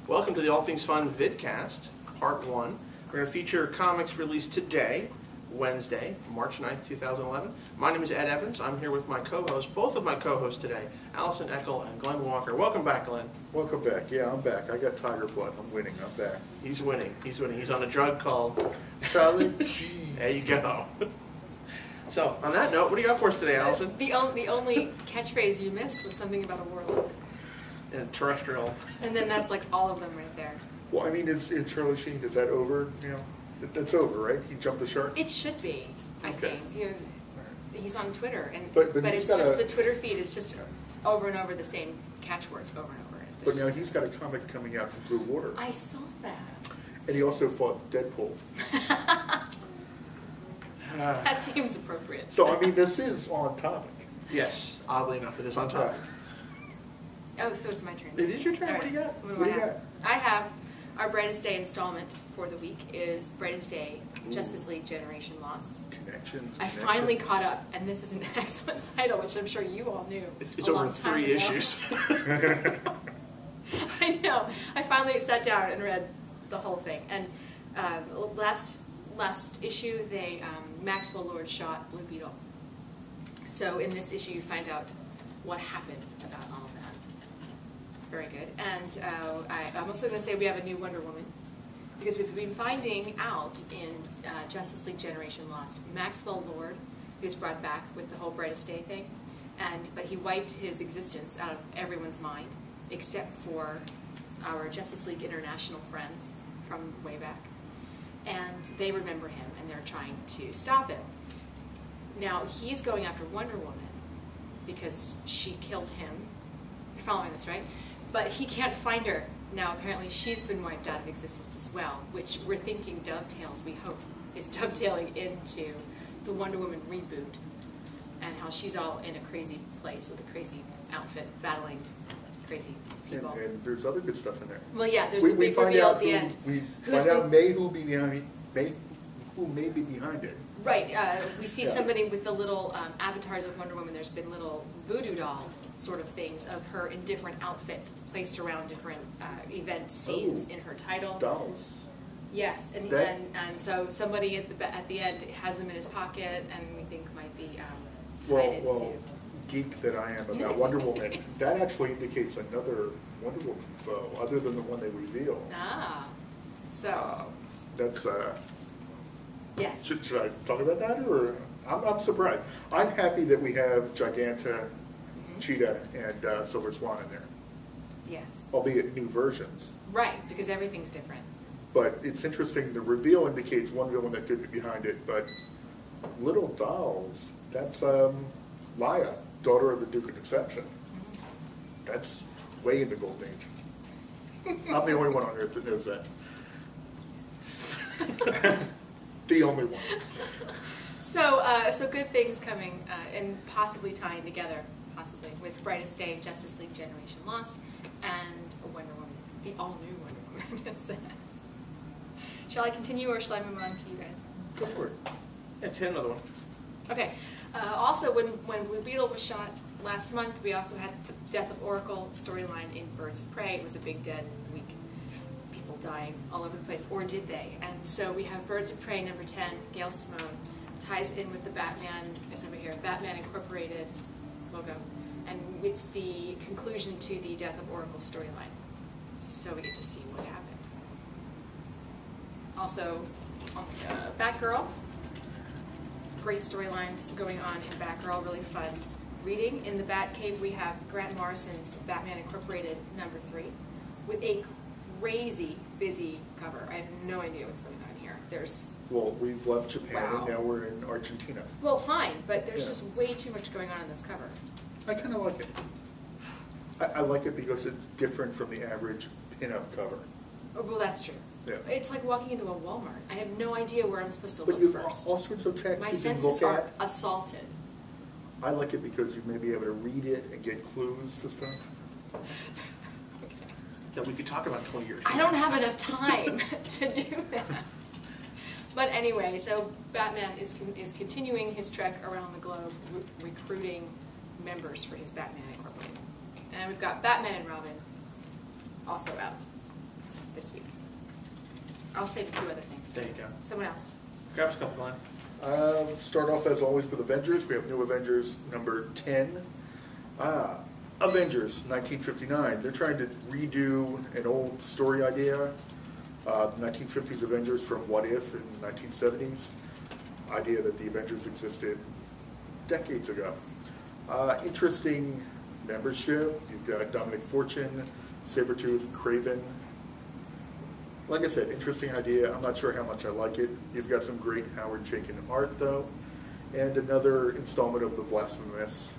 Welcome to the All Things Fun Vidcast, Part 1. We're going to feature comics released today, Wednesday, March 9th, 2011. My name is Ed Evans. I'm here with my co-hosts, both of my co-hosts today, Allison Eckel and Glenn Walker. Welcome back, Glenn. Welcome back. Yeah, I'm back. I got tiger blood. I'm winning. I'm back. He's winning. He's winning. He's on a drug called... Charlie. There you go. So, on that note, what do you got for us today, Allison? The only catchphrase you missed was something about a warlock. And terrestrial. And then that's like all of them right there. Well, I mean, is Charlie Sheen, is that over? You know, that's over, right? He jumped the shark? It should be, I think. You know, he's on Twitter, and but it's just the Twitter feed is just over and over the same catchwords over and over. But now he's got a comic coming out from Blue Water. I saw that. And he also fought Deadpool. That seems appropriate. So, I mean, this is on topic. Yes, oddly enough, it is on topic. Oh, so it's my turn. It is your turn. Right. What do you got? What do I have? I have our Brightest Day installment for the week is Brightest Day, Justice League Generation Lost. Connections. I finally caught up, and this is an excellent title, which I'm sure you all knew. It's over 3 issues. I know. I finally sat down and read the whole thing. And last issue, they Maxwell Lord shot Blue Beetle. So in this issue, you find out what happened about all of that. Very good. And I'm also going to say we have a new Wonder Woman, because we've been finding out in Justice League Generation Lost, Maxwell Lord, who's brought back with the whole Brightest Day thing, but he wiped his existence out of everyone's mind, except for our Justice League International friends from way back. And they remember him, and they're trying to stop him. Now, he's going after Wonder Woman because she killed him. You're following this, right? But he can't find her. Now, apparently, she's been wiped out of existence as well, which we're thinking dovetails, we hope, is dovetailing into the Wonder Woman reboot, and how she's all in a crazy place with a crazy outfit, battling crazy people. And there's other good stuff in there. Well, yeah, there's the big reveal at the end. We find out who may be behind it. Right. We see somebody with the little avatars of Wonder Woman. There's been little voodoo dolls sort of things of her in different outfits placed around different event scenes in her title. Dolls. Yes, and so somebody at the end has them in his pocket, and we think might be tied into. Well, geek that I am about Wonder Woman, that actually indicates another Wonder Woman foe, other than the one they reveal. Ah, so that's. Yes. Should I talk about that, or I'm surprised. I'm happy that we have Giganta, Cheetah, and Silver Swan in there. Yes. Albeit new versions. Right, because everything's different. But it's interesting. The reveal indicates one villain that could be behind it, but little dolls. That's Laya, daughter of the Duke of Deception. That's way in the Golden Age. I'm the only one on Earth that knows that. The only one. So good things coming and possibly tying together, possibly, with Brightest Day, Justice League Generation Lost, and Wonder Woman, the all-new Wonder Woman. Shall I continue, or shall I move on to you guys? Go for it. Let's hit another one. Okay. Also, when Blue Beetle was shot last month, we also had the Death of Oracle storyline in Birds of Prey. It was a big dead week. People dying all over the place, or did they? And so we have Birds of Prey number 10, Gail Simone, ties in with the Batman, it's over here, Batman Incorporated logo. And it's the conclusion to the Death of Oracle storyline. So we get to see what happened. Also, Batgirl. Great storylines going on in Batgirl, really fun reading. In the Batcave, we have Grant Morrison's Batman Incorporated number 3 with a crazy busy cover. I have no idea what's going on here. Well, we've left Japan Wow. and now we're in Argentina. Well, fine, but there's just way too much going on in this cover. I kind of like it. I like it because it's different from the average pinup cover. Oh, well, that's true. Yeah. It's like walking into a Walmart. I have no idea where I'm supposed to But look you have first. all sorts of text My you can senses look are at. assaulted. I like it because you may be able to read it and get clues to stuff. Okay. That we could talk about 20 years. I don't have enough time to do that. But anyway, so Batman is continuing his trek around the globe, recruiting members for his Batman Incorporated. And we've got Batman and Robin also out. this week. I'll save a few other things. There you go. Someone else. Grab us a couple, Glenn. Start off as always with Avengers. We have New Avengers number 10. Avengers 1959. They're trying to redo an old story idea. 1950s Avengers from What If in the 1970s. Idea that the Avengers existed decades ago. Interesting membership. You've got Dominic Fortune, Sabretooth, Kraven. Like I said, interesting idea. I'm not sure how much I like it. You've got some great Howard Chaykin art, though. And another installment of the blasphemous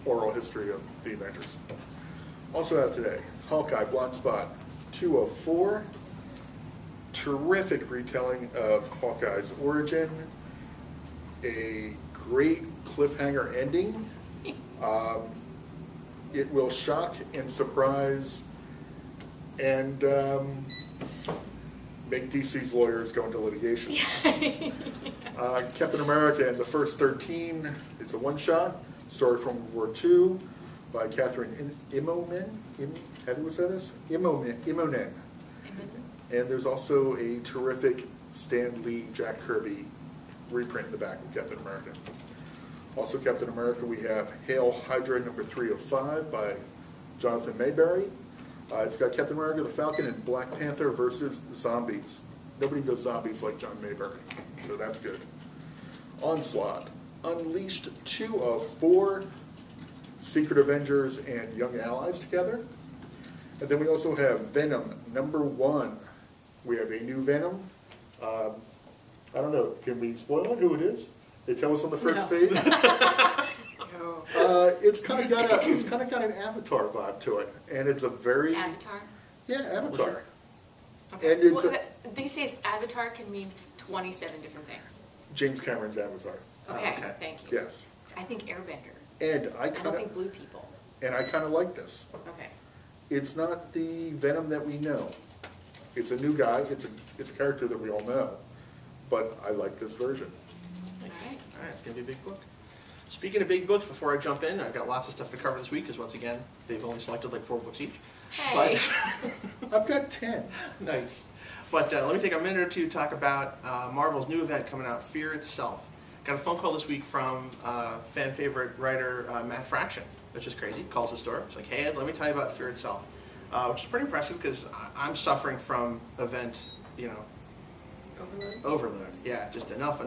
oral history of the Avengers. Also out today, Hawkeye Black Spot 204. Terrific retelling of Hawkeye's origin. A great cliffhanger ending. It will shock and surprise and make DC's lawyers go into litigation. Captain America and the First 13, it's a one-shot, story from World War II by Catherine Immonen. How do we say this? Immonen. And there's also a terrific Stan Lee, Jack Kirby reprint in the back of Captain America. Also Captain America, we have Hail Hydra number 305 by Jonathan Mayberry. It's got Captain America, the Falcon, and Black Panther versus zombies. Nobody does zombies like John Mayberry, so that's good. Onslaught, Unleashed 2 of 4, Secret Avengers and Young Allies together. And then we also have Venom number 1. We have a new Venom. I don't know, can we spoil it, who it is? They tell us on the first page. It's kind of got an Avatar vibe to it, and it's a very Avatar? Yeah, Avatar. Okay. And it's these days, Avatar can mean 27 different things. James Cameron's Avatar. Okay, okay. thank you. Yes. I think Airbender. And I don't think Blue People. And I kind of like this. Okay. It's not the Venom that we know. It's a new guy. It's a character that we all know. But I like this version. Nice. All right. All right, it's going to be a big book. Speaking of big books, before I jump in, I've got lots of stuff to cover this week, because once again, they've only selected like 4 books each. Hey. But I've got 10. Nice. But let me take a minute or two to talk about Marvel's new event coming out, Fear Itself. Got a phone call this week from fan favorite writer Matt Fraction, which is crazy. Calls the store. It's like, hey, Ed, let me tell you about Fear Itself, which is pretty impressive because I'm suffering from event, overload. Yeah, just enough.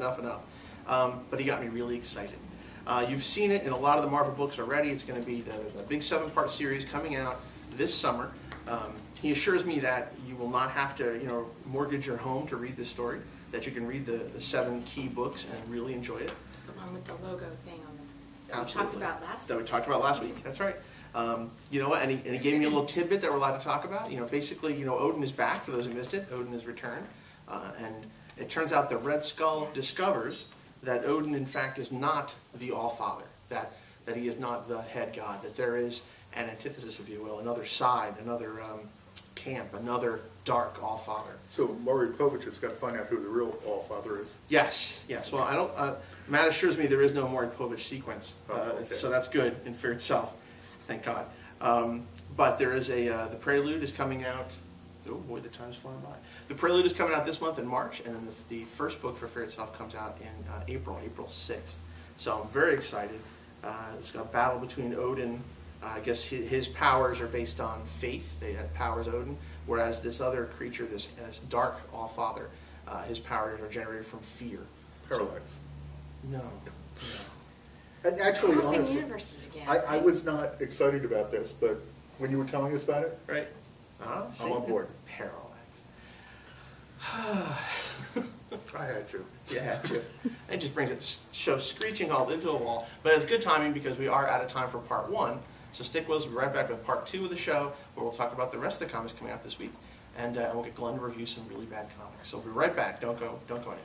But he got me really excited. You've seen it in a lot of the Marvel books already. It's going to be the big 7-part series coming out this summer. He assures me that you will not have to, mortgage your home to read this story, that you can read the 7 key books and really enjoy it. It's the one with the logo thing on it that Absolutely. we talked about last That we talked about last week, that's right. You know what, and he gave me a little tidbit that we're allowed to talk about. Basically, Odin is back, for those who missed it. Odin has returned. And it turns out that Red Skull discovers that Odin, in fact, is not the All-Father, that he is not the head god, that there is an antithesis, if you will, another side, another camp, another dark All-Father. So Maury Povich has got to find out who the real All-Father is. Yes. Well, I don't. Matt assures me there is no Maury Povich sequence, okay. So that's good in Fear Itself, thank God. But there is the Prelude is coming out. Oh boy, the time's flying by. The Prelude is coming out this month in March, and then the first book for Fear Itself comes out in April 6th. So I'm very excited. It's got a battle between Odin. I guess his powers are based on faith. They had powers Odin, whereas this other creature, this dark All-Father, his powers are generated from fear. Parallax. So, no. And actually, Crossing honestly, universes again. I was not excited about this, but when you were telling us about it, Right? I'm on board. Parallax. I had to. You had to. It just brings it screeching halt into a wall. But it's good timing because we are out of time for part 1. So stick with us. We'll be right back with part 2 of the show, where we'll talk about the rest of the comics coming out this week. And we'll get Glenn to review some really bad comics. So we'll be right back. Don't go anywhere.